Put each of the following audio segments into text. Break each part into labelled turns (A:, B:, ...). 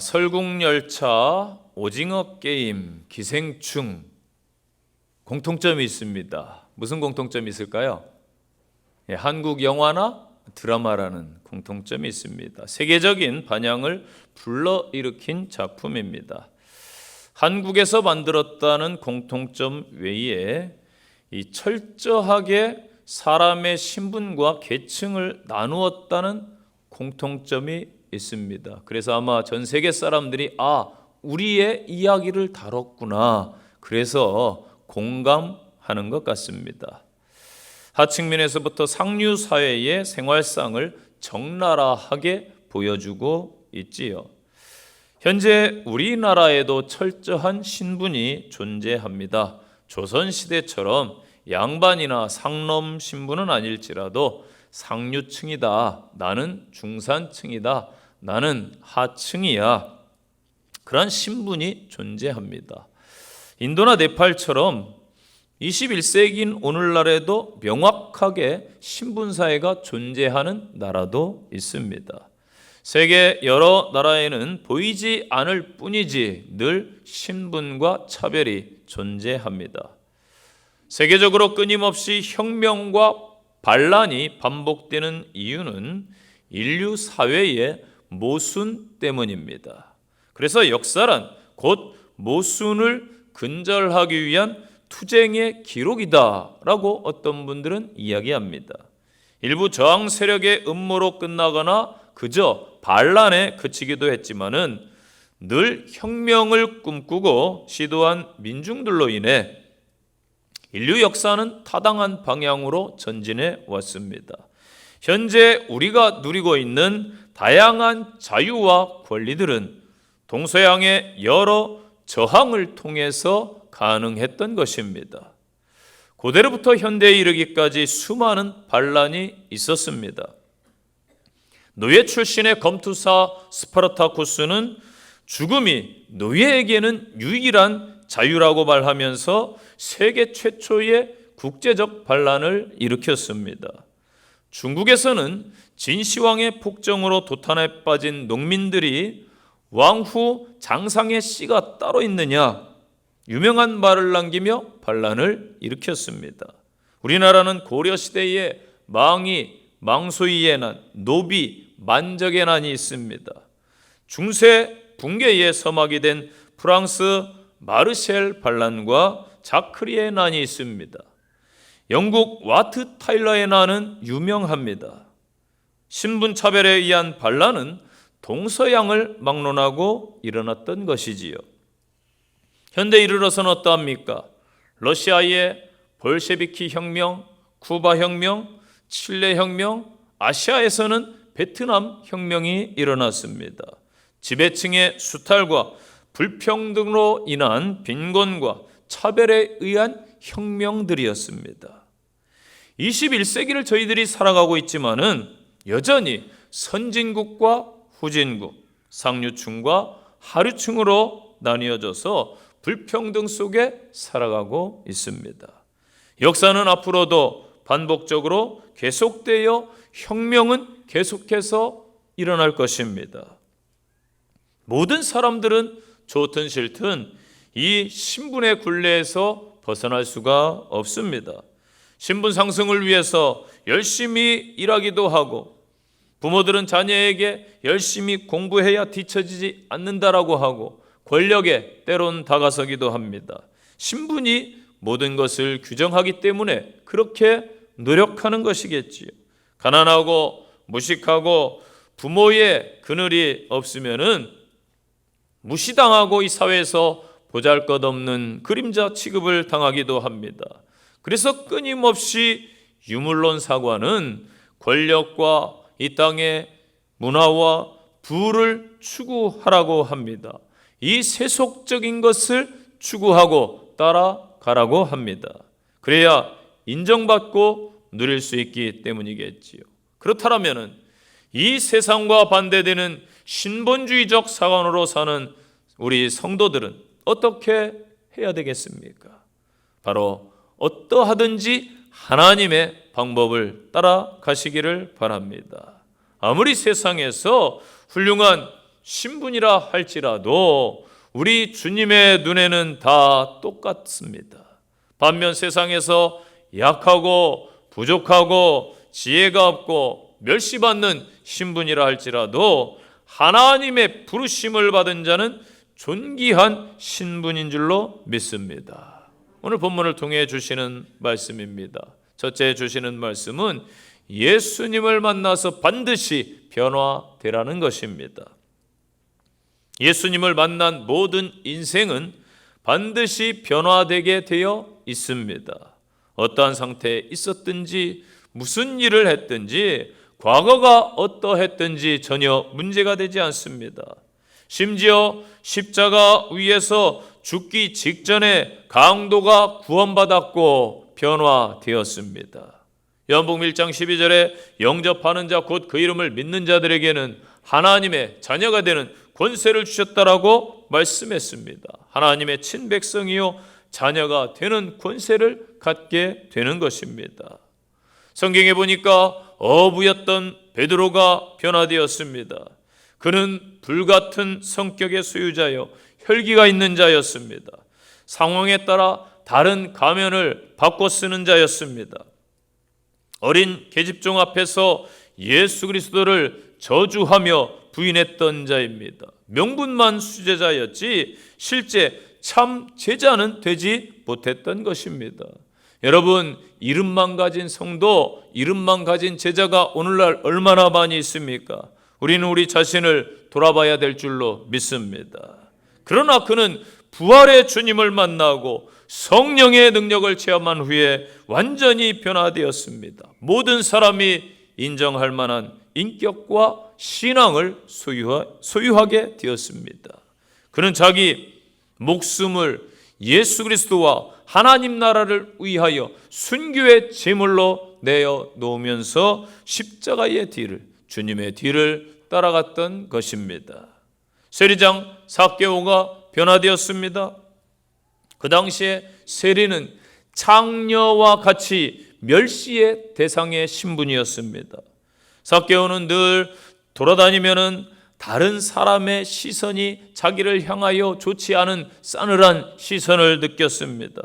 A: 설국열차, 오징어 게임, 기생충 공통점이 있습니다. 무슨 공통점이 있을까요? 한국 영화나 드라마라는 공통점이 있습니다. 세계적인 반향을 불러일으킨 작품입니다. 한국에서 만들었다는 공통점 외에 이 철저하게 사람의 신분과 계층을 나누었다는 공통점이 있습니다. 그래서 아마 전 세계 사람들이 우리의 이야기를 다뤘구나, 그래서 공감하는 것 같습니다. 하층민에서부터 상류 사회의 생활상을 적나라하게 보여주고 있지요. 현재 우리나라에도 철저한 신분이 존재합니다. 조선시대처럼 양반이나 상놈 신분은 아닐지라도 상류층이다, 나는 중산층이다, 나는 하층이야, 그런 신분이 존재합니다. 인도나 네팔처럼 21세기인 오늘날에도 명확하게 신분사회가 존재하는 나라도 있습니다. 세계 여러 나라에는 보이지 않을 뿐이지 늘 신분과 차별이 존재합니다. 세계적으로 끊임없이 혁명과 반란이 반복되는 이유는 인류 사회의 모순 때문입니다. 그래서 역사란 곧 모순을 근절하기 위한 투쟁의 기록이다라고 어떤 분들은 이야기합니다. 일부 저항 세력의 음모로 끝나거나 그저 반란에 그치기도 했지만은 늘 혁명을 꿈꾸고 시도한 민중들로 인해 인류 역사는 타당한 방향으로 전진해 왔습니다. 현재 우리가 누리고 있는 다양한 자유와 권리들은 동서양의 여러 저항을 통해서 가능했던 것입니다. 고대로부터 현대에 이르기까지 수많은 반란이 있었습니다. 노예 출신의 검투사 스파르타쿠스는 죽음이 노예에게는 유일한 자유라고 말하면서 세계 최초의 국제적 반란을 일으켰습니다. 중국에서는 진시황의 폭정으로 도탄에 빠진 농민들이 왕후 장상의 씨가 따로 있느냐, 유명한 말을 남기며 반란을 일으켰습니다. 우리나라는 고려시대에 망이, 망소이의 난, 노비, 만적의 난이 있습니다. 중세 붕괴의 서막이 된 프랑스 마르셀 반란과 자크리의 난이 있습니다. 영국 와트 타일러의 난은 유명합니다. 신분 차별에 의한 반란은 동서양을 막론하고 일어났던 것이지요. 현대에 이르러서는 어떠합니까? 러시아의 볼셰비키 혁명, 쿠바 혁명, 칠레 혁명, 아시아에서는 베트남 혁명이 일어났습니다. 지배층의 수탈과 불평등으로 인한 빈곤과 차별에 의한 혁명들이었습니다. 21세기를 저희들이 살아가고 있지만은 여전히 선진국과 후진국, 상류층과 하류층으로 나뉘어져서 불평등 속에 살아가고 있습니다. 역사는 앞으로도 반복적으로 계속되어 혁명은 계속해서 일어날 것입니다. 모든 사람들은 좋든 싫든 이 신분의 굴레에서 벗어날 수가 없습니다. 신분 상승을 위해서 열심히 일하기도 하고, 부모들은 자녀에게 열심히 공부해야 뒤처지지 않는다라고 하고, 권력에 때론 다가서기도 합니다. 신분이 모든 것을 규정하기 때문에 그렇게 노력하는 것이겠지요. 가난하고 무식하고 부모의 그늘이 없으면은 무시당하고 이 사회에서 보잘것없는 그림자 취급을 당하기도 합니다. 그래서 끊임없이 유물론 사관은 권력과 이 땅의 문화와 부를 추구하라고 합니다. 이 세속적인 것을 추구하고 따라가라고 합니다. 그래야 인정받고 누릴 수 있기 때문이겠지요. 그렇다면 이 세상과 반대되는 신본주의적 사관으로 사는 우리 성도들은 어떻게 해야 되겠습니까? 바로 어떠하든지 하나님의 방법을 따라가시기를 바랍니다. 아무리 세상에서 훌륭한 신분이라 할지라도 우리 주님의 눈에는 다 똑같습니다. 반면 세상에서 약하고 부족하고 지혜가 없고 멸시받는 신분이라 할지라도 하나님의 부르심을 받은 자는 존귀한 신분인 줄로 믿습니다. 오늘 본문을 통해 주시는 말씀입니다. 첫째 주시는 말씀은 예수님을 만나서 반드시 변화되라는 것입니다. 예수님을 만난 모든 인생은 반드시 변화되게 되어 있습니다. 어떠한 상태에 있었든지 무슨 일을 했든지 과거가 어떠했든지 전혀 문제가 되지 않습니다. 심지어 십자가 위에서 죽기 직전에 강도가 구원받았고 변화되었습니다. 요한복음 1장 12절에 영접하는 자 곧 그 이름을 믿는 자들에게는 하나님의 자녀가 되는 권세를 주셨다라고 말씀했습니다. 하나님의 친백성이요 자녀가 되는 권세를 갖게 되는 것입니다. 성경에 보니까 어부였던 베드로가 변화되었습니다. 그는 불같은 성격의 소유자여 혈기가 있는 자였습니다. 상황에 따라 다른 가면을 바꿔 쓰는 자였습니다. 어린 계집종 앞에서 예수 그리스도를 저주하며 부인했던 자입니다. 명분만 수제자였지 실제 참 제자는 되지 못했던 것입니다. 여러분, 이름만 가진 성도, 이름만 가진 제자가 오늘날 얼마나 많이 있습니까? 우리는 우리 자신을 돌아봐야 될 줄로 믿습니다. 그러나 그는 부활의 주님을 만나고 성령의 능력을 체험한 후에 완전히 변화되었습니다. 모든 사람이 인정할 만한 인격과 신앙을 소유하게 되었습니다. 그는 자기 목숨을 예수 그리스도와 하나님 나라를 위하여 순교의 제물로 내어 놓으면서 십자가의 뒤를, 주님의 뒤를 따라갔던 것입니다. 세리장 삭개오가 변화되었습니다. 그 당시에 세리는 창녀와 같이 멸시의 대상의 신분이었습니다. 삭개오는 늘 돌아다니면은 다른 사람의 시선이 자기를 향하여 좋지 않은 싸늘한 시선을 느꼈습니다.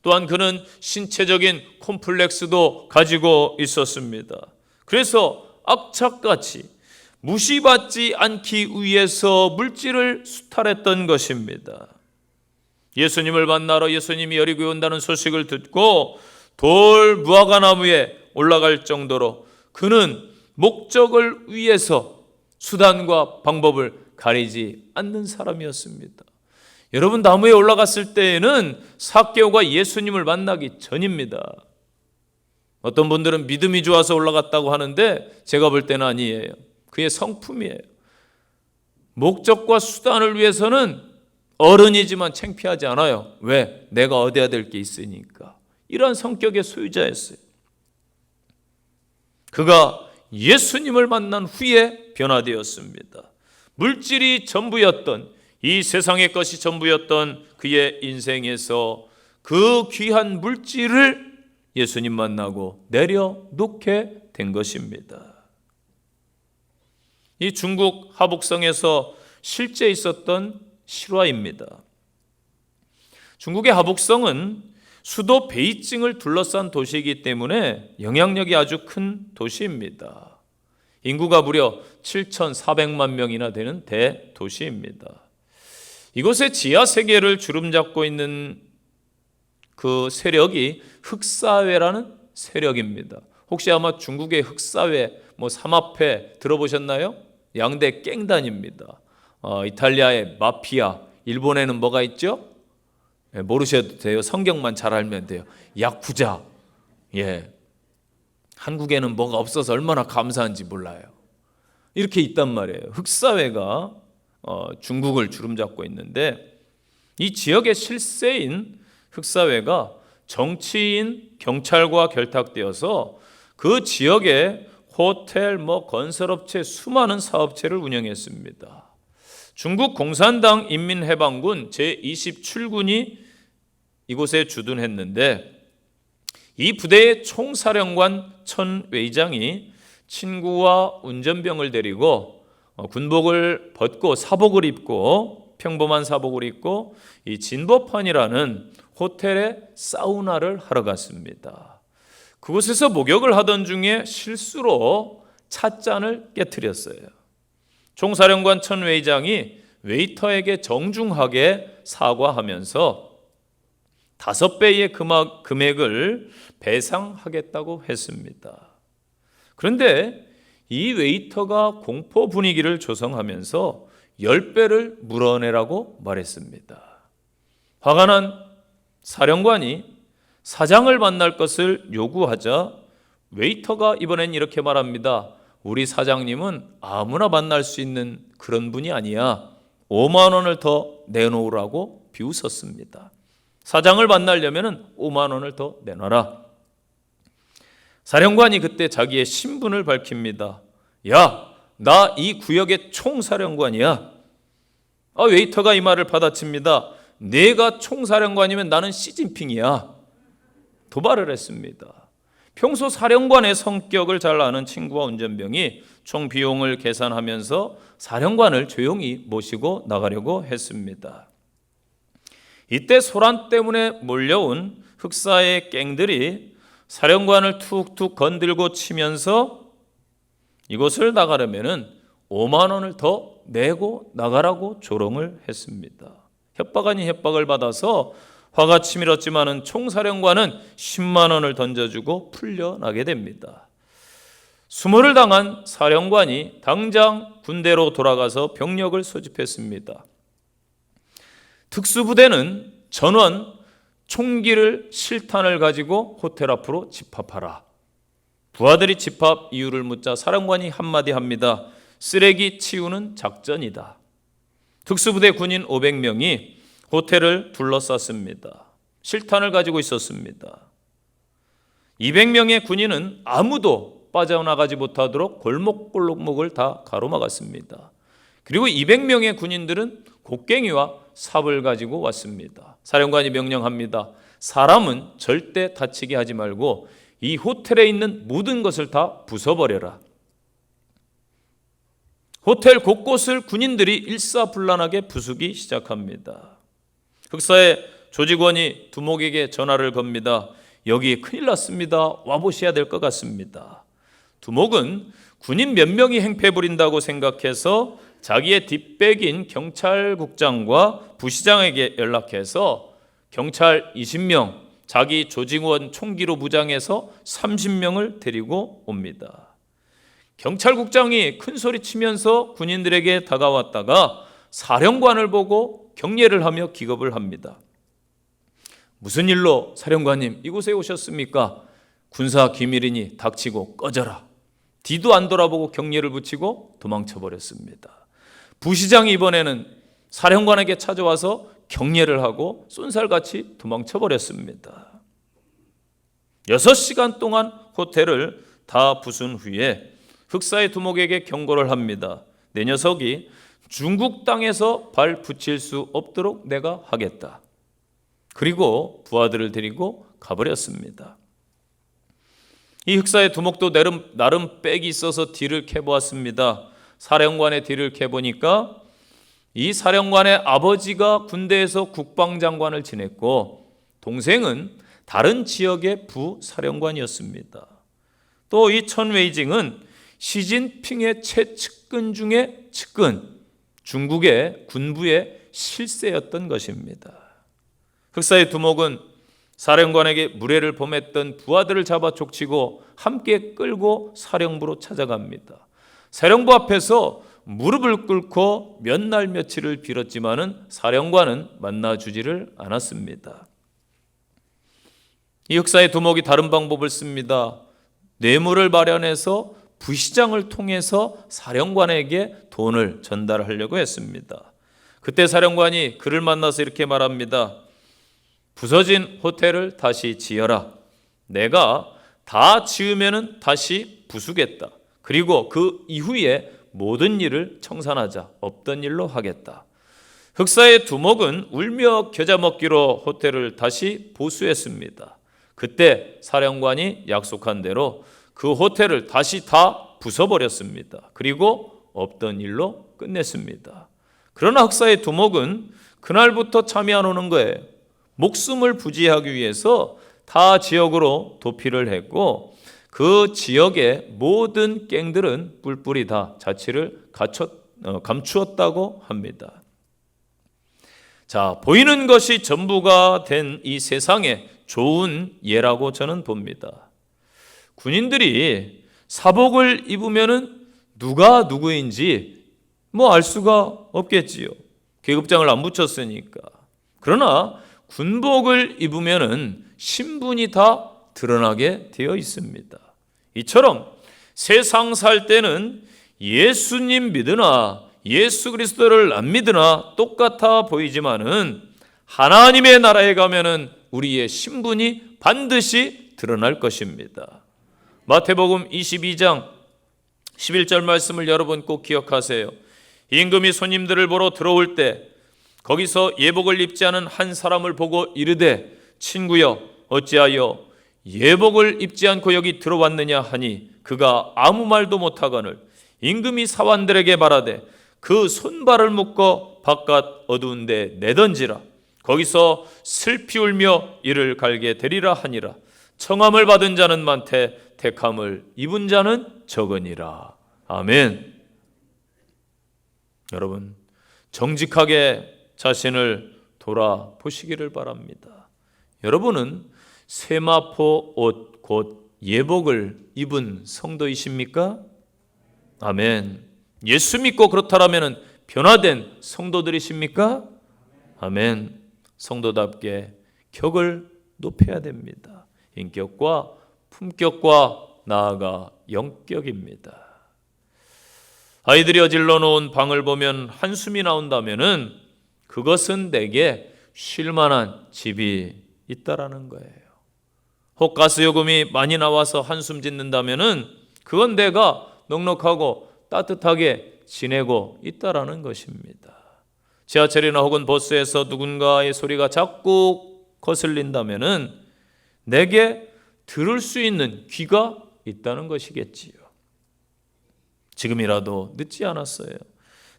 A: 또한 그는 신체적인 콤플렉스도 가지고 있었습니다. 그래서 악착같이 무시받지 않기 위해서 물질을 수탈했던 것입니다. 예수님을 만나러 예수님이 여리고에 온다는 소식을 듣고 돌 무화과나무에 올라갈 정도로 그는 목적을 위해서 수단과 방법을 가리지 않는 사람이었습니다. 여러분, 나무에 올라갔을 때에는 삭개오가 예수님을 만나기 전입니다. 어떤 분들은 믿음이 좋아서 올라갔다고 하는데 제가 볼 때는 아니에요. 그의 성품이에요. 목적과 수단을 위해서는 어른이지만 창피하지 않아요. 왜? 내가 얻어야 될 게 있으니까. 이런 성격의 소유자였어요. 그가 예수님을 만난 후에 변화되었습니다. 물질이 전부였던, 이 세상의 것이 전부였던 그의 인생에서 그 귀한 물질을 예수님 만나고 내려놓게 된 것입니다. 이 중국 하북성에서 실제 있었던 실화입니다. 중국의 하북성은 수도 베이징을 둘러싼 도시이기 때문에 영향력이 아주 큰 도시입니다. 인구가 무려 7,400만 명이나 되는 대도시입니다. 이곳의 지하 세계를 주름잡고 있는 그 세력이 흑사회라는 세력입니다. 혹시 아마 중국의 흑사회, 삼합회 들어보셨나요? 양대 갱단입니다. 이탈리아의 마피아, 일본에는 뭐가 있죠? 모르셔도 돼요. 성경만 잘 알면 돼요. 야쿠자. 한국에는 뭐가 없어서 얼마나 감사한지 몰라요. 이렇게 있단 말이에요. 흑사회가 중국을 주름잡고 있는데 이 지역의 실세인 흑사회가 정치인, 경찰과 결탁되어서 그 지역에 호텔, 건설업체, 수많은 사업체를 운영했습니다. 중국 공산당 인민해방군 제27군이 이곳에 주둔했는데 이 부대의 총사령관 천 웨이장이 친구와 운전병을 데리고 군복을 벗고 사복을 입고 평범한 사복을 입고 이 진법판이라는 호텔에 사우나를 하러 갔습니다. 그곳에서 목욕을 하던 중에 실수로 찻잔을 깨뜨렸어요. 총사령관 천외장이 웨이터에게 정중하게 사과하면서 5배의 금액을 배상하겠다고 했습니다. 그런데 이 웨이터가 공포 분위기를 조성하면서 10배를 물어내라고 말했습니다. 화가 난 사령관이 사장을 만날 것을 요구하자 웨이터가 이번엔 이렇게 말합니다. 우리 사장님은 아무나 만날 수 있는 그런 분이 아니야. 5만 원을 더 내놓으라고 비웃었습니다. 사장을 만나려면 5만 원을 더 내놔라. 사령관이 그때 자기의 신분을 밝힙니다. 야, 나 이 구역의 총사령관이야. 웨이터가 이 말을 받아칩니다. 내가 총사령관이면 나는 시진핑이야. 도발을 했습니다. 평소 사령관의 성격을 잘 아는 친구와 운전병이 총 비용을 계산하면서 사령관을 조용히 모시고 나가려고 했습니다. 이때 소란 때문에 몰려온 흑사의 갱들이 사령관을 툭툭 건들고 치면서 이곳을 나가려면 5만 원을 더 내고 나가라고 조롱을 했습니다. 협박 아닌 협박을 받아서 화가 치밀었지만은 총사령관은 10만 원을 던져주고 풀려나게 됩니다. 수모를 당한 사령관이 당장 군대로 돌아가서 병력을 소집했습니다. 특수부대는 전원 총기를 실탄을 가지고 호텔 앞으로 집합하라. 부하들이 집합 이유를 묻자 사령관이 한마디 합니다. 쓰레기 치우는 작전이다. 특수부대 군인 500명이 호텔을 둘러쌌습니다. 실탄을 가지고 있었습니다. 200명의 군인은 아무도 빠져나가지 못하도록 골목골목을 다 가로막았습니다. 그리고 200명의 군인들은 곡괭이와 삽을 가지고 왔습니다. 사령관이 명령합니다. 사람은 절대 다치게 하지 말고 이 호텔에 있는 모든 것을 다 부숴버려라. 호텔 곳곳을 군인들이 일사불란하게 부수기 시작합니다. 흑사의 조직원이 두목에게 전화를 겁니다. 여기 큰일 났습니다. 와보셔야 될 것 같습니다. 두목은 군인 몇 명이 행패 부린다고 생각해서 자기의 뒷백인 경찰국장과 부시장에게 연락해서 경찰 20명, 자기 조직원 총기로 무장해서 30명을 데리고 옵니다. 경찰국장이 큰 소리 치면서 군인들에게 다가왔다가 사령관을 보고 경례를 하며 기겁을 합니다. 무슨 일로 사령관님 이곳에 오셨습니까? 군사 기밀이니 닥치고 꺼져라. 뒤도 안 돌아보고 경례를 붙이고 도망쳐버렸습니다. 부시장이 이번에는 사령관에게 찾아와서 경례를 하고 쏜살같이 도망쳐버렸습니다. 6시간 동안 호텔을 다 부순 후에 흑사의 두목에게 경고를 합니다. 내 녀석이 중국 땅에서 발 붙일 수 없도록 내가 하겠다. 그리고 부하들을 데리고 가버렸습니다. 이 흑사의 두목도 나름 빽이 있어서 뒤를 캐보았습니다. 사령관의 뒤를 캐보니까 이 사령관의 아버지가 군대에서 국방장관을 지냈고 동생은 다른 지역의 부사령관이었습니다. 또 이 천웨이징은 시진핑의 최측근 중에 측근, 중국의 군부의 실세였던 것입니다. 흑사의 두목은 사령관에게 무례를 범했던 부하들을 잡아 족치고 함께 끌고 사령부로 찾아갑니다. 사령부 앞에서 무릎을 꿇고 몇 날 며칠을 빌었지만은 사령관은 만나주지를 않았습니다. 이 흑사의 두목이 다른 방법을 씁니다. 뇌물을 마련해서 부시장을 통해서 사령관에게 돈을 전달하려고 했습니다. 그때 사령관이 그를 만나서 이렇게 말합니다. 부서진 호텔을 다시 지어라. 내가 다 지으면은 다시 부수겠다. 그리고 그 이후에 모든 일을 청산하자. 없던 일로 하겠다. 흑사의 두목은 울며 겨자 먹기로 호텔을 다시 보수했습니다. 그때 사령관이 약속한 대로 그 호텔을 다시 다 부숴버렸습니다. 그리고 없던 일로 끝냈습니다. 그러나 학사의 두목은 그날부터 잠이 안 오는 거예요. 목숨을 부지하기 위해서 타 지역으로 도피를 했고 그 지역의 모든 갱들은 뿔뿔이 다 자취를 감추었다고 합니다. 자, 보이는 것이 전부가 된 이 세상에 좋은 예라고 저는 봅니다. 군인들이 사복을 입으면은 누가 누구인지 알 수가 없겠지요. 계급장을 안 붙였으니까. 그러나 군복을 입으면은 신분이 다 드러나게 되어 있습니다. 이처럼 세상 살 때는 예수님 믿으나 예수 그리스도를 안 믿으나 똑같아 보이지만은 하나님의 나라에 가면은 우리의 신분이 반드시 드러날 것입니다. 마태복음 22장 11절 말씀을 여러분 꼭 기억하세요. 임금이 손님들을 보러 들어올 때 거기서 예복을 입지 않은 한 사람을 보고 이르되 친구여 어찌하여 예복을 입지 않고 여기 들어왔느냐 하니 그가 아무 말도 못하거늘 임금이 사환들에게 말하되 그 손발을 묶어 바깥 어두운 데 내던지라. 거기서 슬피 울며 이를 갈게 되리라 하니라. 청함을 받은 자는 많되 택함을 입은 자는 적으니라. 아멘. 여러분, 정직하게 자신을 돌아보시기를 바랍니다. 여러분은 세마포 옷 곧 예복을 입은 성도이십니까? 아멘. 예수 믿고 그렇다라면 변화된 성도들이십니까? 아멘. 성도답게 격을 높여야 됩니다. 인격과 품격과 나아가 영격입니다. 아이들이 어질러 놓은 방을 보면 한숨이 나온다면은 그것은 내게 쉴 만한 집이 있다라는 거예요. 혹 가스요금이 많이 나와서 한숨 짓는다면은 그건 내가 넉넉하고 따뜻하게 지내고 있다라는 것입니다. 지하철이나 혹은 버스에서 누군가의 소리가 자꾸 거슬린다면은 내게 들을 수 있는 귀가 있다는 것이겠지요. 지금이라도 늦지 않았어요.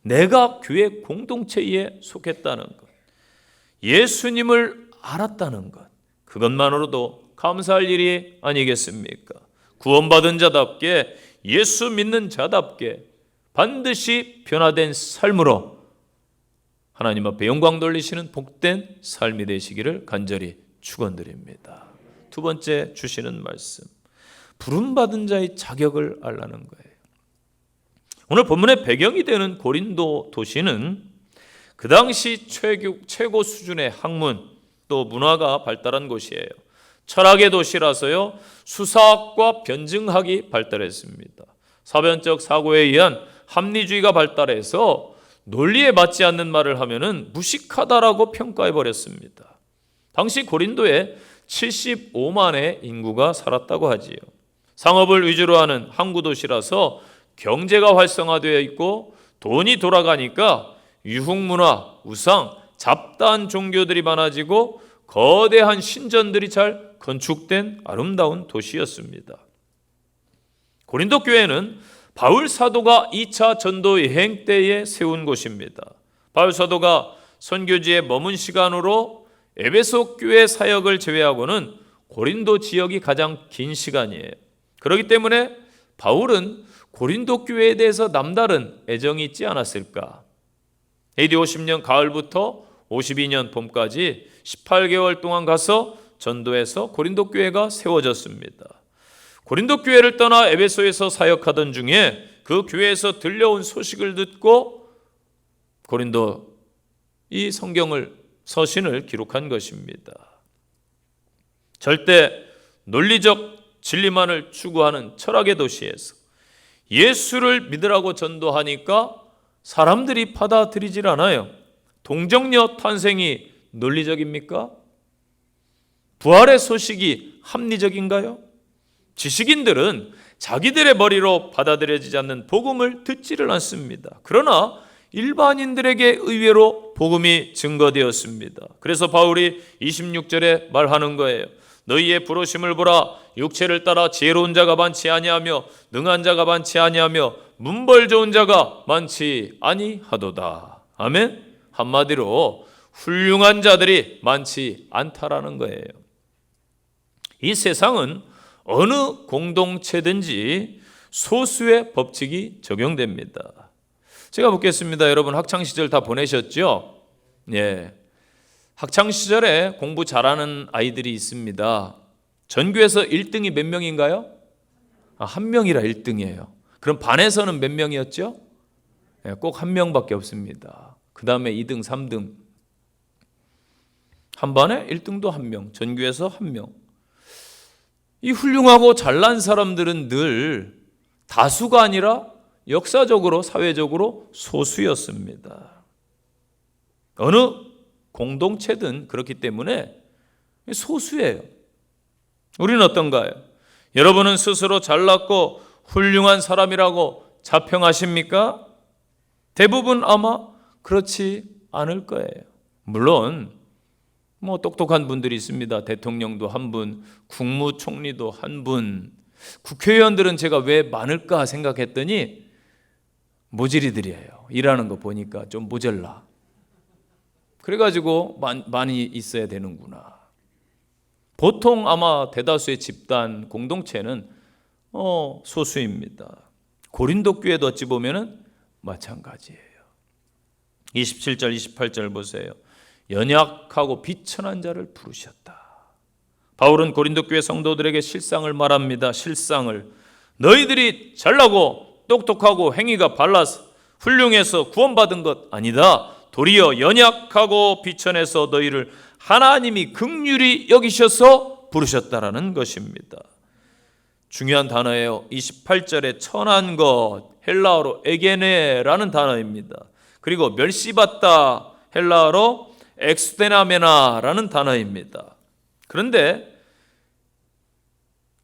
A: 내가 교회 공동체에 속했다는 것, 예수님을 알았다는 것, 그것만으로도 감사할 일이 아니겠습니까? 구원받은 자답게 예수 믿는 자답게 반드시 변화된 삶으로 하나님 앞에 영광 돌리시는 복된 삶이 되시기를 간절히 축원드립니다. 두 번째 주시는 말씀, 부름받은 자의 자격을 알라는 거예요. 오늘 본문의 배경이 되는 고린도 도시는 그 당시 최고 수준의 학문 또 문화가 발달한 곳이에요. 철학의 도시라서요, 수사학과 변증학이 발달했습니다. 사변적 사고에 의한 합리주의가 발달해서 논리에 맞지 않는 말을 하면은 무식하다라고 평가해 버렸습니다. 당시 고린도에 75만의 인구가 살았다고 하지요. 상업을 위주로 하는 항구 도시라서 경제가 활성화되어 있고 돈이 돌아가니까 유흥문화, 우상, 잡다한 종교들이 많아지고 거대한 신전들이 잘 건축된 아름다운 도시였습니다. 고린도 교회는 바울 사도가 2차 전도 여행 때에 세운 곳입니다. 바울 사도가 선교지에 머문 시간으로 에베소 교회 사역을 제외하고는 고린도 지역이 가장 긴 시간이에요. 그렇기 때문에 바울은 고린도 교회에 대해서 남다른 애정이 있지 않았을까? AD 50년 가을부터 52년 봄까지 18개월 동안 가서 전도해서 고린도 교회가 세워졌습니다. 고린도 교회를 떠나 에베소에서 사역하던 중에 그 교회에서 들려온 소식을 듣고 고린도 이 서신을 기록한 것입니다. 절대 논리적 진리만을 추구하는 철학의 도시에서 예수를 믿으라고 전도하니까 사람들이 받아들이질 않아요. 동정녀 탄생이 논리적입니까? 부활의 소식이 합리적인가요? 지식인들은 자기들의 머리로 받아들여지지 않는 복음을 듣지를 않습니다. 그러나 일반인들에게 의외로 복음이 증거되었습니다. 그래서 바울이 26절에 말하는 거예요. 너희의 부르심을 보라. 육체를 따라 지혜로운 자가 많지 아니하며 능한 자가 많지 아니하며 문벌 좋은 자가 많지 아니하도다. 아멘. 한마디로 훌륭한 자들이 많지 않다라는 거예요. 이 세상은 어느 공동체든지 소수의 법칙이 적용됩니다. 제가 묻겠습니다. 여러분 학창시절 다 보내셨죠? 예. 학창시절에 공부 잘하는 아이들이 있습니다. 전교에서 1등이 몇 명인가요? 한 명이라 1등이에요. 그럼 반에서는 몇 명이었죠? 예, 꼭 한 명밖에 없습니다. 그 다음에 2등, 3등. 한 반에 1등도 한 명, 전교에서 한 명. 이 훌륭하고 잘난 사람들은 늘 다수가 아니라 역사적으로, 사회적으로 소수였습니다. 어느 공동체든 그렇기 때문에 소수예요. 우리는 어떤가요? 여러분은 스스로 잘났고 훌륭한 사람이라고 자평하십니까? 대부분 아마 그렇지 않을 거예요. 물론 똑똑한 분들이 있습니다. 대통령도 한 분, 국무총리도 한 분, 국회의원들은 제가 왜 많을까 생각했더니 모질이들이에요. 일하는 거 보니까 좀 모자라. 그래가지고 많이 있어야 되는구나. 보통 아마 대다수의 집단, 공동체는 소수입니다. 고린도 교회도 어찌 보면은 마찬가지예요. 27절, 28절 보세요. 연약하고 비천한 자를 부르셨다. 바울은 고린도 교회 성도들에게 실상을 말합니다. 실상을. 너희들이 잘나고 똑똑하고 행위가 발라서 훌륭해서 구원받은 것 아니다. 도리어 연약하고 비천해서 너희를 하나님이 긍휼히 여기셔서 부르셨다라는 것입니다. 중요한 단어예요. 28절에 천한 것, 헬라어로 에게네라는 단어입니다. 그리고 멸시받다, 헬라어로 엑스데나메나라는 단어입니다. 그런데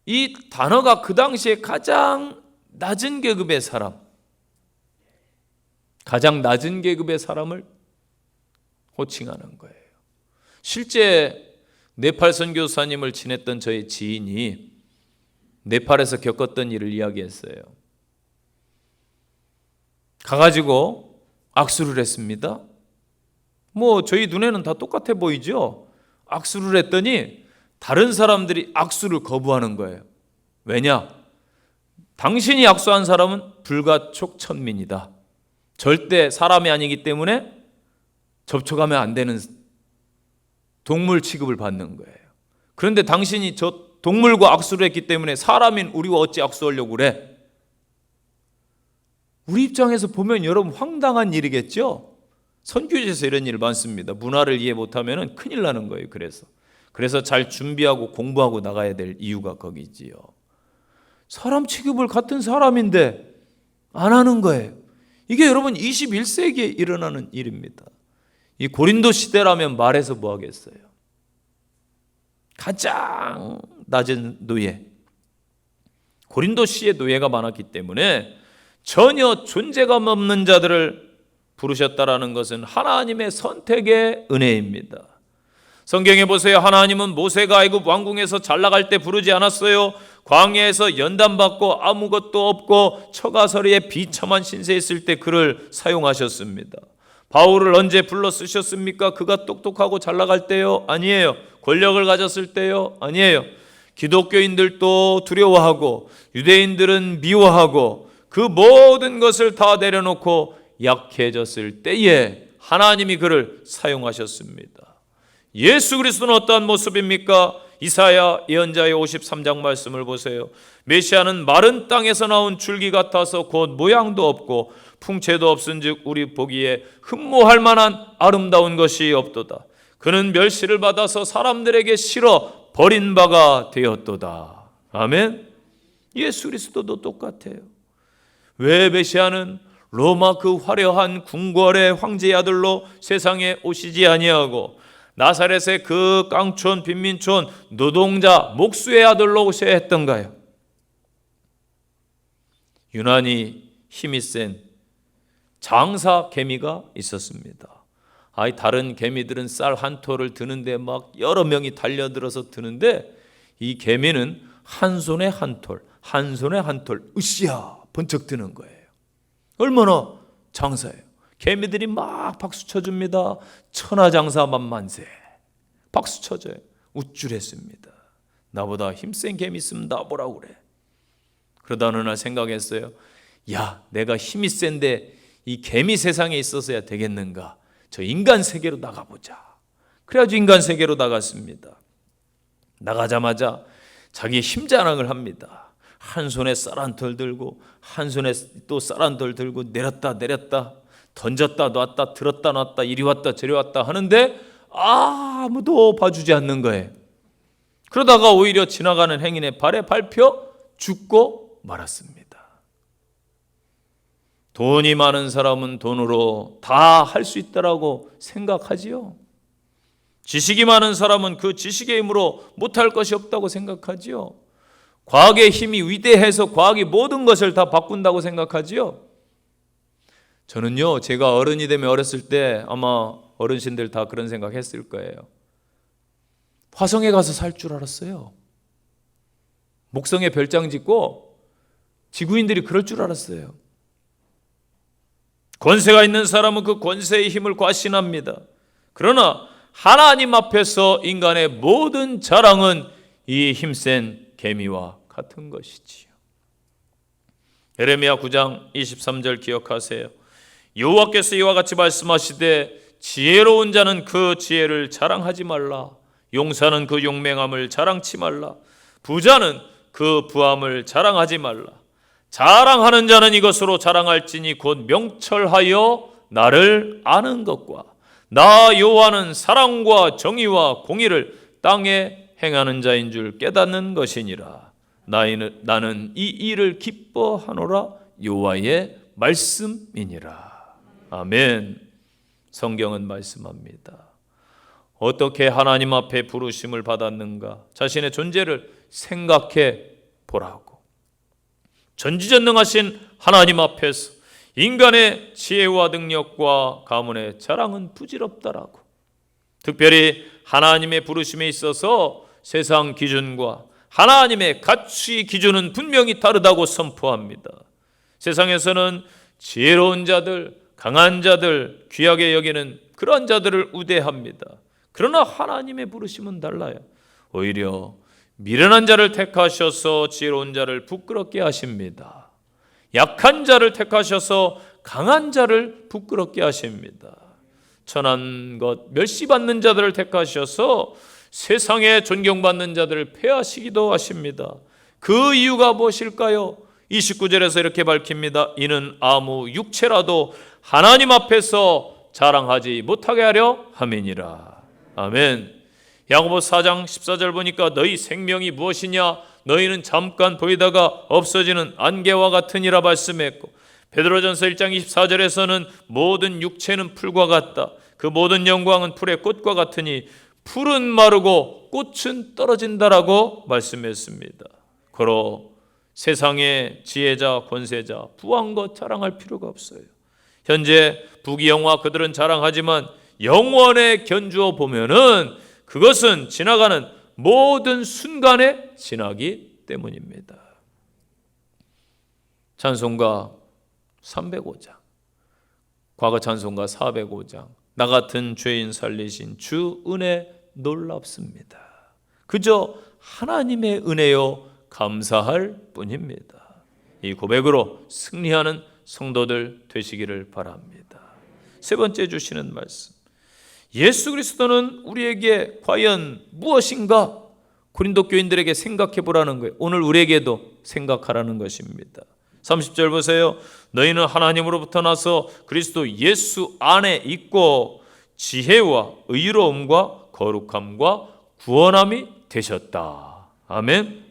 A: 이 단어가 그 당시에 가장 낮은 계급의 사람, 가장 낮은 계급의 사람을 호칭하는 거예요. 실제 네팔 선교사님을 지냈던 저의 지인이 네팔에서 겪었던 일을 이야기했어요. 가가지고 악수를 했습니다. 저희 눈에는 다 똑같아 보이죠? 악수를 했더니 다른 사람들이 악수를 거부하는 거예요. 왜냐? 당신이 악수한 사람은 불가촉 천민이다. 절대 사람이 아니기 때문에 접촉하면 안 되는 동물 취급을 받는 거예요. 그런데 당신이 저 동물과 악수를 했기 때문에 사람인 우리와 어찌 악수하려고 그래? 우리 입장에서 보면 여러분 황당한 일이겠죠? 선교지에서 이런 일 많습니다. 문화를 이해 못하면 큰일 나는 거예요. 그래서 잘 준비하고 공부하고 나가야 될 이유가 거기지요. 사람 취급을 같은 사람인데 안 하는 거예요. 이게 여러분 21세기에 일어나는 일입니다. 이 고린도 시대라면 말해서 뭐 하겠어요? 가장 낮은 노예, 고린도시의 노예가 많았기 때문에 전혀 존재감 없는 자들을 부르셨다라는 것은 하나님의 선택의 은혜입니다. 성경에 보세요. 하나님은 모세가 애굽 왕궁에서 잘 나갈 때 부르지 않았어요. 광야에서 연단받고 아무것도 없고 처가서리에 비참한 신세 있을 때 그를 사용하셨습니다. 바울을 언제 불러 쓰셨습니까? 그가 똑똑하고 잘 나갈 때요? 아니에요. 권력을 가졌을 때요? 아니에요. 기독교인들도 두려워하고 유대인들은 미워하고 그 모든 것을 다 내려놓고 약해졌을 때에 하나님이 그를 사용하셨습니다. 예수 그리스도는 어떠한 모습입니까? 이사야 예언자의 53장 말씀을 보세요. 메시아는 마른 땅에서 나온 줄기 같아서 곧 모양도 없고 풍채도 없은즉 우리 보기에 흠모할 만한 아름다운 것이 없도다. 그는 멸시를 받아서 사람들에게 실어 버린 바가 되었도다. 아멘. 예수 그리스도도 똑같아요. 왜 메시아는 로마 그 화려한 궁궐의 황제의 아들로 세상에 오시지 아니하고 나사렛의 그 깡촌 빈민촌 노동자 목수의 아들로 오셔야 했던가요? 유난히 힘이 센 장사 개미가 있었습니다. 다른 개미들은 쌀 한 톨을 드는데 막 여러 명이 달려들어서 드는데 이 개미는 한 손에 한 톨, 한 손에 한 톨, 으쌰 번쩍 드는 거예요. 얼마나 장사해요. 개미들이 막 박수 쳐줍니다. 천하장사만만세. 박수 쳐줘요. 우쭐했습니다. 나보다 힘센 개미 있으면 나보라고 그래. 그러다 어느 날 생각했어요. 야, 내가 힘이 센데 이 개미 세상에 있어서야 되겠는가? 저 인간 세계로 나가보자. 그래가지고 인간 세계로 나갔습니다. 나가자마자 자기 힘 자랑을 합니다. 한 손에 쌀 한 톨 들고 한 손에 또 쌀 한 톨 들고 내렸다 던졌다 놨다 들었다 놨다 이리 왔다 저리 왔다 하는데 아무도 봐주지 않는 거예요. 그러다가 오히려 지나가는 행인의 발에 밟혀 죽고 말았습니다. 돈이 많은 사람은 돈으로 다 할 수 있다라고 생각하지요. 지식이 많은 사람은 그 지식의 힘으로 못할 것이 없다고 생각하지요. 과학의 힘이 위대해서 과학이 모든 것을 다 바꾼다고 생각하지요. 저는요, 제가 어른이 되면 어렸을 때 아마 어르신들 다 그런 생각했을 거예요. 화성에 가서 살 줄 알았어요. 목성에 별장 짓고 지구인들이 그럴 줄 알았어요. 권세가 있는 사람은 그 권세의 힘을 과신합니다. 그러나 하나님 앞에서 인간의 모든 자랑은 이 힘센 개미와 같은 것이지요. 예레미야 9장 23절 기억하세요. 여호와께서 이와 같이 말씀하시되 지혜로운 자는 그 지혜를 자랑하지 말라. 용사는 그 용맹함을 자랑치 말라. 부자는 그 부함을 자랑하지 말라. 자랑하는 자는 이것으로 자랑할지니 곧 명철하여 나를 아는 것과 나 여호와는 사랑과 정의와 공의를 땅에 행하는 자인 줄 깨닫는 것이니라. 나는 이 일을 기뻐하노라. 여호와의 말씀이니라. 아멘. 성경은 말씀합니다. 어떻게 하나님 앞에 부르심을 받았는가? 자신의 존재를 생각해 보라고. 전지전능하신 하나님 앞에서 인간의 지혜와 능력과 가문의 자랑은 부질없다라고. 특별히 하나님의 부르심에 있어서 세상 기준과 하나님의 가치 기준은 분명히 다르다고 선포합니다. 세상에서는 지혜로운 자들, 강한 자들, 귀하게 여기는 그런 자들을 우대합니다. 그러나 하나님의 부르심은 달라요. 오히려 미련한 자를 택하셔서 지혜로운 자를 부끄럽게 하십니다. 약한 자를 택하셔서 강한 자를 부끄럽게 하십니다. 천한 것 멸시받는 자들을 택하셔서 세상에 존경받는 자들을 폐하시기도 하십니다. 그 이유가 무엇일까요? 29절에서 이렇게 밝힙니다. 이는 아무 육체라도 하나님 앞에서 자랑하지 못하게 하려 함이니라. 아멘. 야고보서 4장 14절 보니까 너희 생명이 무엇이냐? 너희는 잠깐 보이다가 없어지는 안개와 같으니라 말씀했고, 베드로전서 1장 24절에서는 모든 육체는 풀과 같다. 그 모든 영광은 풀의 꽃과 같으니 풀은 마르고 꽃은 떨어진다라고 말씀했습니다. 고로 세상의 지혜자, 권세자, 부한 것 자랑할 필요가 없어요. 현재 부귀영화 그들은 자랑하지만 영원에 견주어 보면은 그것은 지나가는 모든 순간에 지나기 때문입니다. 찬송가 305장, 과거 찬송가 405장, 나 같은 죄인 살리신 주 은혜 놀랍습니다. 그저 하나님의 은혜요 감사할 뿐입니다. 이 고백으로 승리하는 성도들 되시기를 바랍니다. 세 번째 주시는 말씀, 예수 그리스도는 우리에게 과연 무엇인가? 고린도 교인들에게 생각해 보라는 거예요. 오늘 우리에게도 생각하라는 것입니다. 30절 보세요. 너희는 하나님으로부터 나서 그리스도 예수 안에 있고 지혜와 의로움과 거룩함과 구원함이 되셨다. 아멘.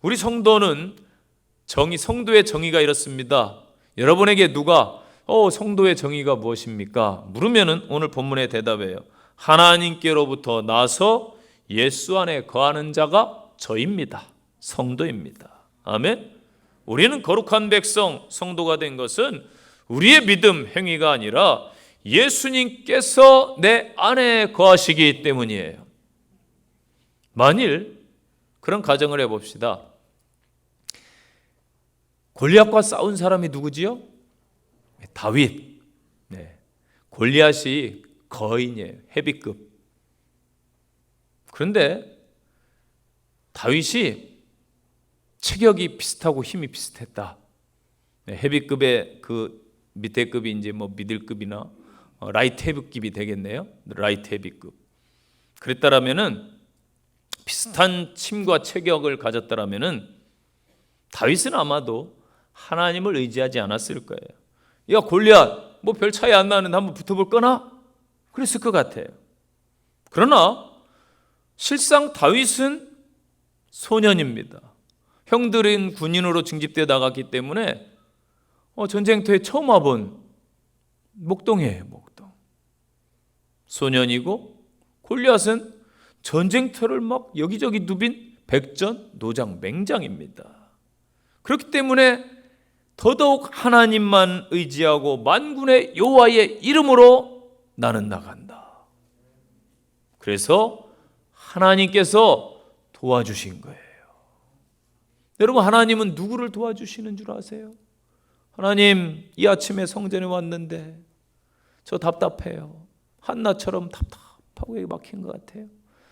A: 우리 성도는 성도의 정의가 이렇습니다. 여러분에게 누가 성도의 정의가 무엇입니까? 물으면은 오늘 본문의 대답이에요. 하나님께로부터 나서 예수 안에 거하는 자가 저입니다. 성도입니다. 아멘. 우리는 거룩한 백성, 성도가 된 것은 우리의 믿음, 행위가 아니라 예수님께서 내 안에 거하시기 때문이에요. 만일 그런 가정을 해봅시다. 골리앗과 싸운 사람이 누구지요? 다윗. 네. 골리앗이 거인이에요. 헤비급. 그런데 다윗이 체격이 비슷하고 힘이 비슷했다. 네, 헤비급의 그 밑에 급이 이제 뭐 미들급이나 라이트 헤비급이 되겠네요. 라이트 헤비급. 그랬다라면은 비슷한 힘과 체격을 가졌다라면은 다윗은 아마도 하나님을 의지하지 않았을 거예요. 야 골리앗 뭐 별 차이 안 나는데 한번 붙어볼 거나? 그랬을 것 같아요. 그러나 실상 다윗은 소년입니다. 형들은 군인으로 징집되어 나갔기 때문에 전쟁터에 처음 와본 목동이에요. 목동. 소년이고 골리앗은 전쟁터를 막 여기저기 누빈 백전, 노장, 맹장입니다. 그렇기 때문에 더더욱 하나님만 의지하고 만군의 여호와의 이름으로 나는 나간다. 그래서 하나님께서 도와주신 거예요. 여러분, 하나님은 누구를 도와주시는 줄 아세요? 하나님, 이 아침에 성전에 왔는데 저 답답해요. 한나처럼 답답하고 여기 막힌 것 같아요.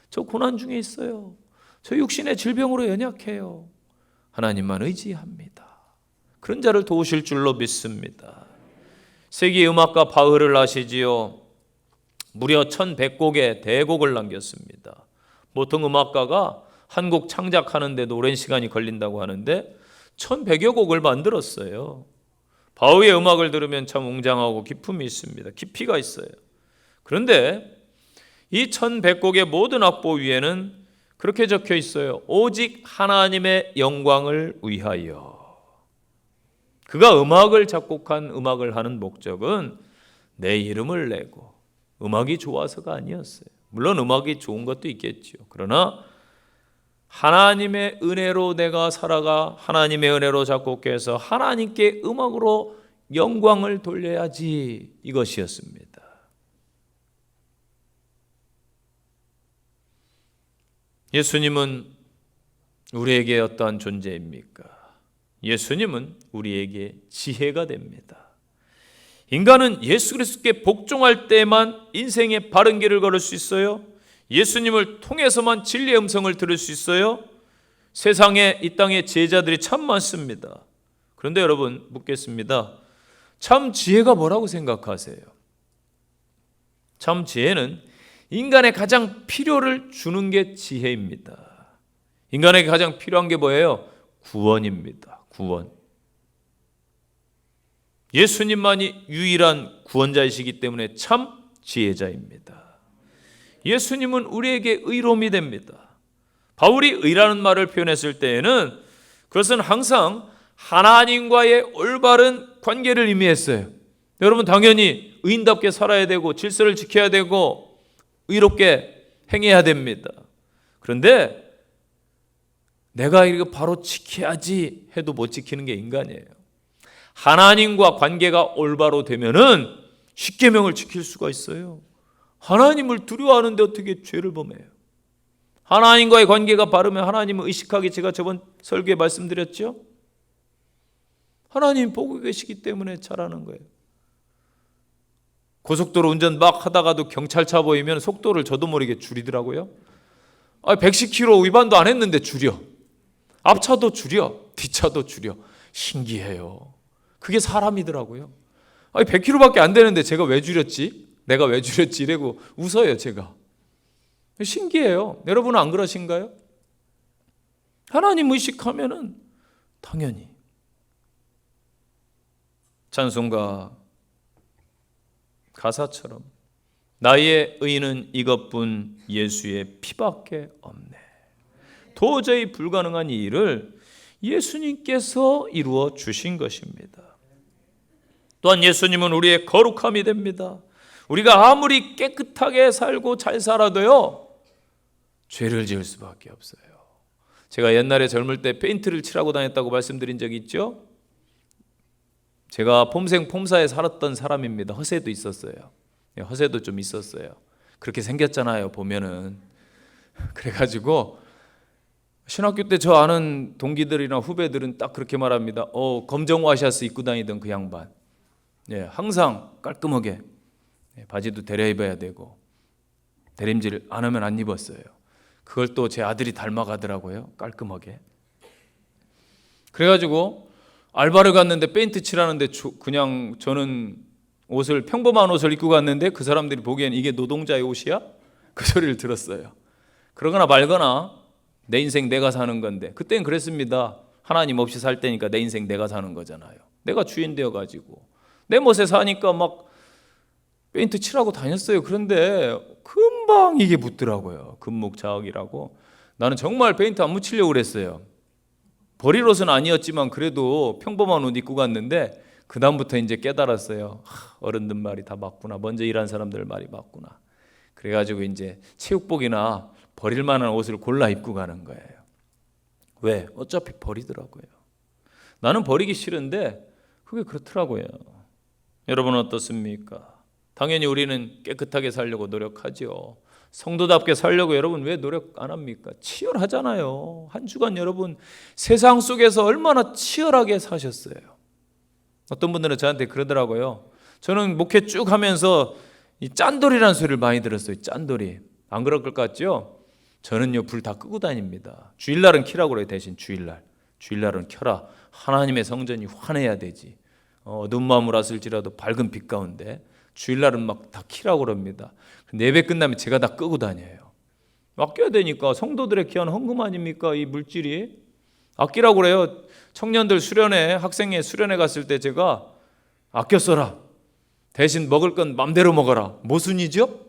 A: 저 고난 중에 있어요. 저 육신의 질병으로 연약해요. 하나님만 의지합니다. 그런 자를 도우실 줄로 믿습니다. 세계 음악가 바흐를 아시지요? 무려 1100곡의 대곡을 남겼습니다. 보통 음악가가 한 곡 창작하는데도 오랜 시간이 걸린다고 하는데 1100여 곡을 만들었어요. 바흐의 음악을 들으면 참 웅장하고 기품이 있습니다. 깊이가 있어요. 그런데 이 1100곡의 모든 악보 위에는 그렇게 적혀 있어요. 오직 하나님의 영광을 위하여. 그가 음악을 작곡한 음악을 하는 목적은 내 이름을 내고 음악이 좋아서가 아니었어요. 물론 음악이 좋은 것도 있겠죠. 그러나 하나님의 은혜로 내가 살아가 하나님의 은혜로 작곡해서 하나님께 음악으로 영광을 돌려야지, 이것이었습니다. 예수님은 우리에게 어떠한 존재입니까? 예수님은 우리에게 지혜가 됩니다. 인간은 예수 그리스도께 복종할 때만 인생의 바른 길을 걸을 수 있어요. 예수님을 통해서만 진리의 음성을 들을 수 있어요. 세상에 이 땅에 제자들이 참 많습니다. 그런데 여러분 묻겠습니다. 참 지혜가 뭐라고 생각하세요? 참 지혜는 인간의 가장 필요를 주는 게 지혜입니다. 인간에게 가장 필요한 게 뭐예요? 구원입니다. 구원. 예수님만이 유일한 구원자이시기 때문에 참 지혜자입니다. 예수님은 우리에게 의로움이 됩니다. 바울이 의라는 말을 표현했을 때에는 그것은 항상 하나님과의 올바른 관계를 의미했어요. 여러분 당연히 의인답게 살아야 되고 질서를 지켜야 되고 의롭게 행해야 됩니다. 그런데 내가 이거 바로 지켜야지 해도 못 지키는 게 인간이에요. 하나님과 관계가 올바로 되면은 십계명을 지킬 수가 있어요. 하나님을 두려워하는데 어떻게 죄를 범해요? 하나님과의 관계가 바르면 하나님을 의식하기, 제가 저번 설교에 말씀드렸죠? 하나님 보고 계시기 때문에 잘하는 거예요. 고속도로 운전 막 하다가도 경찰차 보이면 속도를 저도 모르게 줄이더라고요. 110km 위반도 안 했는데 줄여. 앞차도 줄여, 뒷차도 줄여. 신기해요. 그게 사람이더라고요. 100km밖에 안 되는데 제가 왜 줄였지? 내가 왜 줄였지? 이러고 웃어요, 제가. 신기해요. 여러분은 안 그러신가요? 하나님 의식하면은 당연히. 찬송가 가사처럼 나의 의는 이것뿐 예수의 피밖에 없네. 도저히 불가능한 이 일을 예수님께서 이루어 주신 것입니다. 또한 예수님은 우리의 거룩함이 됩니다. 우리가 아무리 깨끗하게 살고 잘 살아도요, 죄를 지을 수밖에 없어요. 제가 옛날에 젊을 때 페인트를 칠하고 다녔다고 말씀드린 적이 있죠. 제가 폼생폼사에 살았던 사람입니다. 허세도 있었어요. 허세도 좀 있었어요. 그렇게 생겼잖아요, 보면은. 그래가지고 신학교 때 저 아는 동기들이나 후배들은 딱 그렇게 말합니다. 검정 와샤스 입고 다니던 그 양반. 예, 항상 깔끔하게 바지도 데려 입어야 되고 대림질 안 하면 안 입었어요. 그걸 또 제 아들이 닮아가더라고요. 깔끔하게. 그래가지고 알바를 갔는데 페인트 칠하는데 그냥 저는 평범한 옷을 입고 갔는데 그 사람들이 보기엔 이게 노동자의 옷이야? 그 소리를 들었어요. 그러거나 말거나 내 인생 내가 사는 건데, 그때는 그랬습니다. 하나님 없이 살 때니까 내 인생 내가 사는 거잖아요. 내가 주인 되어가지고 내 멋에 사니까 막 페인트 칠하고 다녔어요. 그런데 금방 이게 붙더라고요. 금목자학이라고. 나는 정말 페인트 안 묻히려고 그랬어요. 버릴 옷은 아니었지만 그래도 평범한 옷 입고 갔는데 그 다음부터 이제 깨달았어요. 어른들 말이 다 맞구나. 먼저 일한 사람들 말이 맞구나. 그래가지고 이제 체육복이나 버릴 만한 옷을 골라 입고 가는 거예요. 왜? 어차피 버리더라고요. 나는 버리기 싫은데 그게 그렇더라고요. 여러분 어떻습니까? 당연히 우리는 깨끗하게 살려고 노력하죠. 성도답게 살려고 여러분 왜 노력 안 합니까? 치열하잖아요. 한 주간 여러분 세상 속에서 얼마나 치열하게 사셨어요. 어떤 분들은 저한테 그러더라고요. 저는 목회 쭉 하면서 이 짠돌이라는 소리를 많이 들었어요. 짠돌이. 안 그럴 것 같죠? 저는요 불 다 끄고 다닙니다. 주일날은 켜라고 그래요. 대신 주일날은 켜라. 하나님의 성전이 환해야 되지. 어두운 마음으로 왔을지라도 밝은 빛 가운데 주일날은 막 다 켜라고 그럽니다. 예배 끝나면 제가 다 끄고 다녀요. 아껴야 되니까. 성도들의 귀한 헌금 아닙니까? 이 물질이. 아끼라고 그래요. 청년들 수련회, 학생회 수련회 갔을 때 제가 아껴 써라. 대신 먹을 건 맘대로 먹어라. 모순이죠?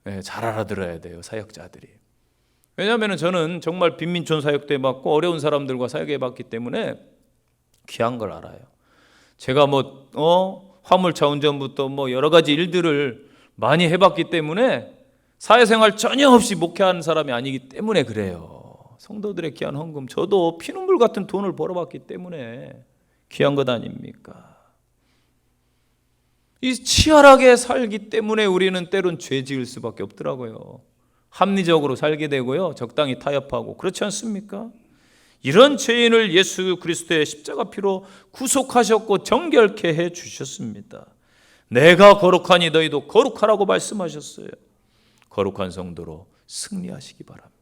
A: 네, 잘 알아들어야 돼요. 사역자들이. 왜냐하면 저는 정말 빈민촌 사역도 해봤고 어려운 사람들과 사역해봤기 때문에 귀한 걸 알아요. 제가 화물차 운전부터 여러 가지 일들을 많이 해봤기 때문에 사회생활 전혀 없이 목회하는 사람이 아니기 때문에 그래요. 성도들의 귀한 헌금, 저도 피눈물 같은 돈을 벌어봤기 때문에 귀한 것 아닙니까? 이 치열하게 살기 때문에 우리는 때론 죄 지을 수밖에 없더라고요. 합리적으로 살게 되고요, 적당히 타협하고. 그렇지 않습니까? 이런 죄인을 예수 그리스도의 십자가 피로 구속하셨고 정결케 해 주셨습니다. 내가 거룩하니 너희도 거룩하라고 말씀하셨어요. 거룩한 성도로 승리하시기 바랍니다.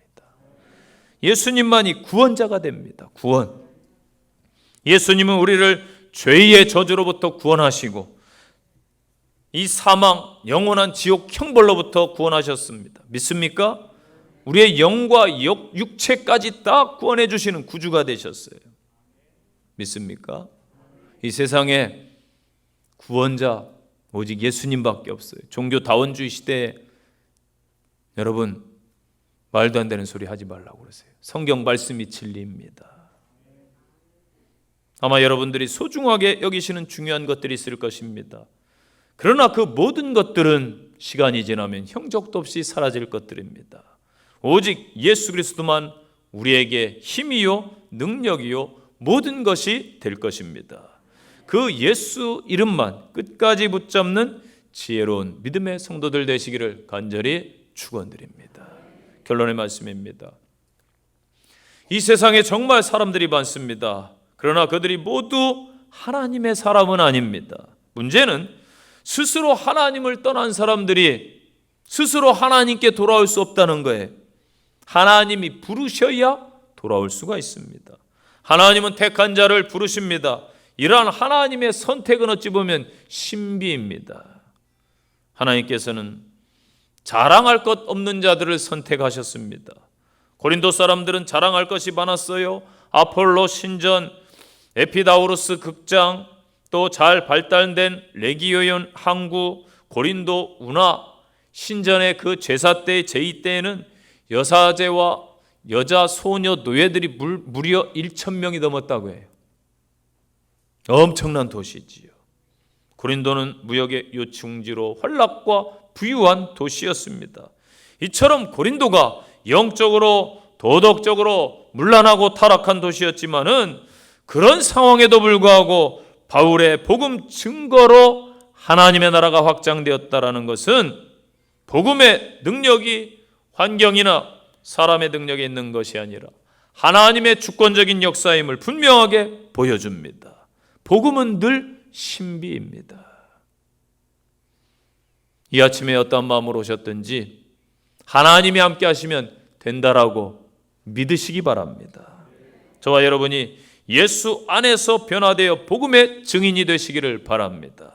A: 예수님만이 구원자가 됩니다. 구원. 예수님은 우리를 죄의 저주로부터 구원하시고 이 사망, 영원한 지옥 형벌로부터 구원하셨습니다. 믿습니까? 우리의 영과 육체까지 다 구원해 주시는 구주가 되셨어요. 믿습니까? 이 세상에 구원자 오직 예수님밖에 없어요. 종교 다원주의 시대에 여러분 말도 안 되는 소리 하지 말라고 그러세요. 성경 말씀이 진리입니다. 아마 여러분들이 소중하게 여기시는 중요한 것들이 있을 것입니다. 그러나 그 모든 것들은 시간이 지나면 형적도 없이 사라질 것들입니다. 오직 예수 그리스도만 우리에게 힘이요 능력이요 모든 것이 될 것입니다. 그 예수 이름만 끝까지 붙잡는 지혜로운 믿음의 성도들 되시기를 간절히 축원드립니다. 결론의 말씀입니다. 이 세상에 정말 사람들이 많습니다. 그러나 그들이 모두 하나님의 사람은 아닙니다. 문제는 스스로 하나님을 떠난 사람들이 스스로 하나님께 돌아올 수 없다는 거예요. 하나님이 부르셔야 돌아올 수가 있습니다. 하나님은 택한 자를 부르십니다. 이러한 하나님의 선택은 어찌 보면 신비입니다. 하나님께서는 자랑할 것 없는 자들을 선택하셨습니다. 고린도 사람들은 자랑할 것이 많았어요. 아폴로 신전, 에피다우로스 극장, 또 잘 발달된 레기오연 항구, 고린도 운하, 신전의 그 제사 때, 제2 때에는 여사제와 여자 소녀 노예들이 무려 1,000명이 넘었다고 해요. 엄청난 도시지요. 고린도는 무역의 요충지로 환락과 부유한 도시였습니다. 이처럼 고린도가 영적으로 도덕적으로 문란하고 타락한 도시였지만은 그런 상황에도 불구하고 바울의 복음 증거로 하나님의 나라가 확장되었다라는 것은 복음의 능력이 환경이나 사람의 능력에 있는 것이 아니라 하나님의 주권적인 역사임을 분명하게 보여줍니다. 복음은 늘 신비입니다. 이 아침에 어떤 마음으로 오셨든지 하나님이 함께 하시면 된다라고 믿으시기 바랍니다. 저와 여러분이 예수 안에서 변화되어 복음의 증인이 되시기를 바랍니다.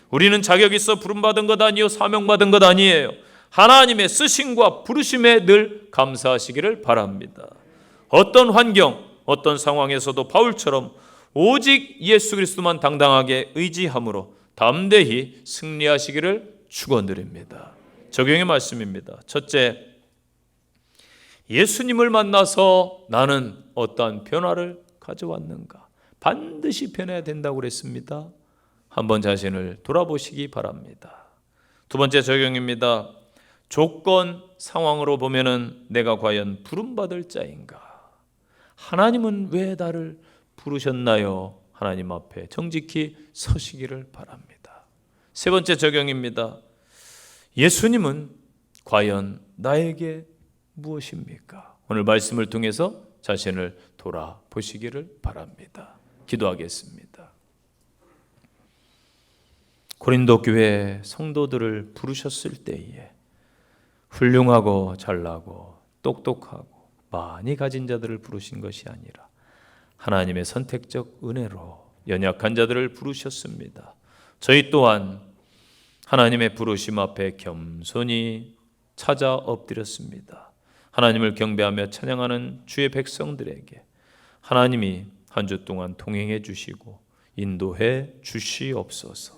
A: 우리는 자격 있어 부름받은 것 아니요 사명받은 것 아니에요. 하나님의 쓰심과 부르심에 늘 감사하시기를 바랍니다. 어떤 환경, 어떤 상황에서도 바울처럼 오직 예수 그리스도만 당당하게 의지함으로 담대히 승리하시기를 축원드립니다. 적용의 말씀입니다. 첫째, 예수님을 만나서 나는 어떠한 변화를 가져왔는가? 반드시 변해야 된다고 그랬습니다. 한번 자신을 돌아보시기 바랍니다. 두 번째 적용입니다. 조건, 상황으로 보면은 내가 과연 부름받을 자인가? 하나님은 왜 나를 부르셨나요? 하나님 앞에 정직히 서시기를 바랍니다. 세 번째 적용입니다. 예수님은 과연 나에게 무엇입니까? 오늘 말씀을 통해서 자신을 돌아보시기를 바랍니다. 기도하겠습니다. 고린도 교회 성도들을 부르셨을 때에 훌륭하고 잘나고 똑똑하고 많이 가진 자들을 부르신 것이 아니라 하나님의 선택적 은혜로 연약한 자들을 부르셨습니다. 저희 또한 하나님의 부르심 앞에 겸손히 찾아 엎드렸습니다. 하나님을 경배하며 찬양하는 주의 백성들에게 하나님이 한 주 동안 동행해 주시고 인도해 주시옵소서.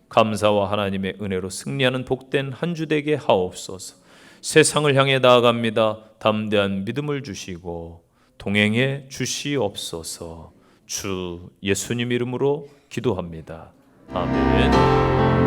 A: 감사와 하나님의 은혜로 승리하는 복된 한 주 되게 하옵소서. 세상을 향해 나아갑니다. 담대한 믿음을 주시고 동행해 주시옵소서. 주 예수님 이름으로 기도합니다. 아멘.